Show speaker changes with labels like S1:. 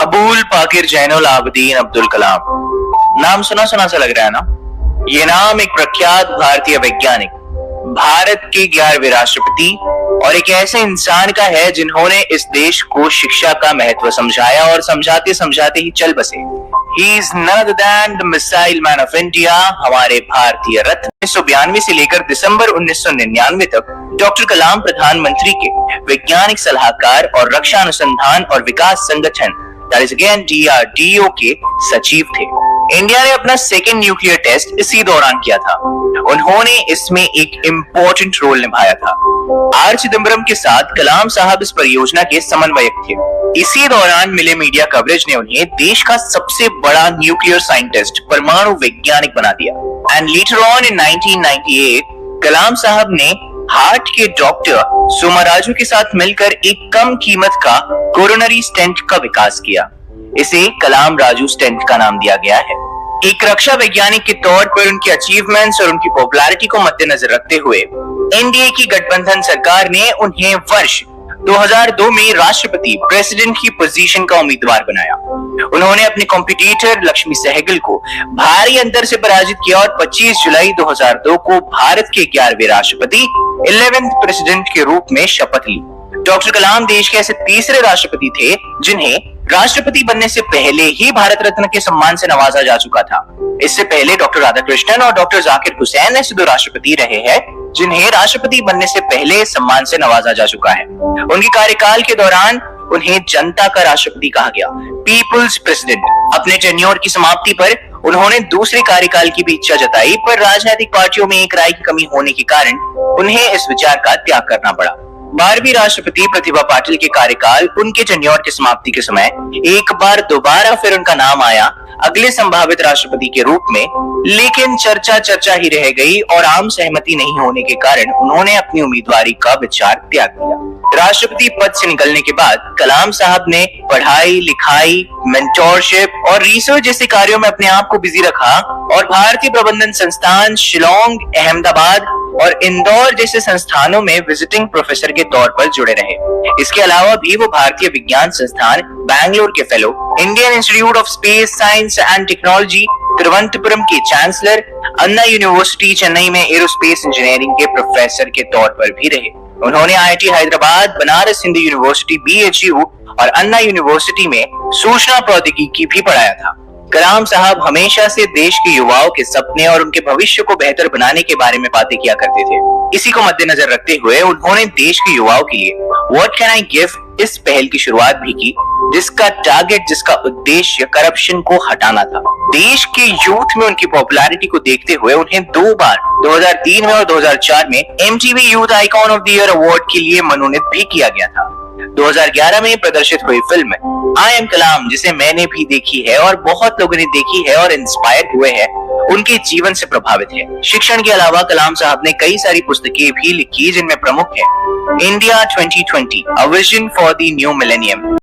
S1: अबुल पाकिर जैनुल आबदीन अब्दुल कलाम। नाम सुना सुना सा लग रहा है ना। ये नाम एक प्रख्यात भारतीय वैज्ञानिक, भारत के 11वें राष्ट्रपति और एक ऐसे इंसान का है जिन्होंने इस देश को शिक्षा का महत्व समझाया और समझाते समझाते ही चल बसे। He is none other than the Missile Man of India, हमारे भारतीय रत्न। 1992 से लेकर दिसंबर 1999 तक डॉक्टर कलाम प्रधानमंत्री के वैज्ञानिक सलाहकार और रक्षा अनुसंधान और विकास संगठन that is again DRDO के सचिव थे। इंडिया ने अपना सेकेंड न्यूक्लियर टेस्ट इसी दौरान किया था। उन्होंने इसमें एक इम्पोर्टेंट रोल निभाया था। आर चिदम्बरम के साथ कलाम साहब इस परियोजना के समन्वयक थे। इसी दौरान मिले मीडिया कवरेज ने उन्हें देश का सबसे बड़ा न्यूक्लियर साइंटिस्ट, परमाणु वैज्ञानिक बना दिया। एंड लेटर ऑन इन 1998 कलाम साहब ने हार्ट के डॉक्टर सोमाराजू के साथ मिलकर एक कम कीमत का कोरोनरी स्टेंट का विकास किया। इसे कलाम राजू स्टेंट का नाम दिया गया है। एक रक्षा वैज्ञानिक के तौर पर उनकी अचीवमेंट्स और उनकी पॉपुलैरिटी को मद्देनजर रखते हुए एनडीए की गठबंधन सरकार ने उन्हें वर्ष 2002 में राष्ट्रपति प्रेसिडेंट की पोजीशन का उम्मीदवार बनाया। उन्होंने अपने कॉम्पिटिटर लक्ष्मी सहगल को भारी अंतर से पराजित किया और 25 जुलाई 2002 को भारत के 11वें राष्ट्रपति 11th प्रेसिडेंट के रूप में शपथ ली। डॉक्टर कलाम देश के ऐसे तीसरे राष्ट्रपति थे जिन्हें राष्ट्रपति बनने से पहले ही भारत रत्न के सम्मान से नवाजा जा चुका था। इससे पहले डॉक्टर राधाकृष्णन और डॉक्टर जाकिर हुसैन ऐसे दो राष्ट्रपति रहे हैं जिन्हें राष्ट्रपति बनने से पहले सम्मान से नवाजा जा चुका है। उनके कार्यकाल के दौरान उन्हें जनता का राष्ट्रपति कहा गया, पीपुल्स प्रेसिडेंट। अपने टेन्योर की समाप्ति पर उन्होंने दूसरे कार्यकाल की भी इच्छा जताई, पर राजनीतिक पार्टियों में एक राय की कमी होने के कारण उन्हें इस विचार का त्याग करना पड़ा। 12वीं राष्ट्रपति प्रतिभा पाटिल के कार्यकाल उनके टेन्योर की समाप्ति के समय एक बार दोबारा फिर उनका नाम आया अगले संभावित राष्ट्रपति के रूप में, लेकिन चर्चा ही रह गई और आम सहमति नहीं होने के कारण उन्होंने अपनी उम्मीदवारी का विचार त्याग दिया। राष्ट्रपति पद से निकलने के बाद कलाम साहब ने पढ़ाई लिखाई, मेंटोरशिप और रिसर्च जैसे कार्यों में अपने आप को बिजी रखा और भारतीय प्रबंधन संस्थान, शिलोंग, अहमदाबाद और इंदौर जैसे संस्थानों में विजिटिंग प्रोफेसर के तौर पर जुड़े रहे। इसके अलावा भी वो भारतीय विज्ञान संस्थान बैंगलोर के fellow, Indian institute of space science and technology Thiruvananthapuram के चांसलर, अन्ना यूनिवर्सिटी चेन्नई में एरोस्पेस इंजीनियरिंग के प्रोफेसर के तौर पर भी रहे। उन्होंने IIT Hyderabad, Banaras Hindu university, BHU और अन्ना यूनिवर्सिटी में सूचना प्रौद्योगिकी भी पढ़ाया था। कलाम साहब हमेशा से देश के युवाओं के सपने और उनके भविष्य को बेहतर बनाने के बारे में बातें किया करते थे। इसी को मद्देनजर रखते हुए उन्होंने देश के युवाओं के लिए व्हाट कैन आई गिव इस पहल की शुरुआत भी की, जिसका उद्देश्य करप्शन को हटाना था। देश के यूथ में उनकी पॉपुलैरिटी को देखते हुए उन्हें 2 बार 2003 में और 2004 में MTV youth icon of the year award के लिए मनोनीत भी किया गया था। 2011 में प्रदर्शित हुई फिल्म आई एम कलाम, जिसे मैंने भी देखी है और बहुत लोगों ने देखी है और इंस्पायर हुए हैं, उनके जीवन से प्रभावित है। शिक्षण के अलावा कलाम साहब ने कई सारी पुस्तकें भी लिखी जिनमें प्रमुख है India 2020, a vision for the new millennium,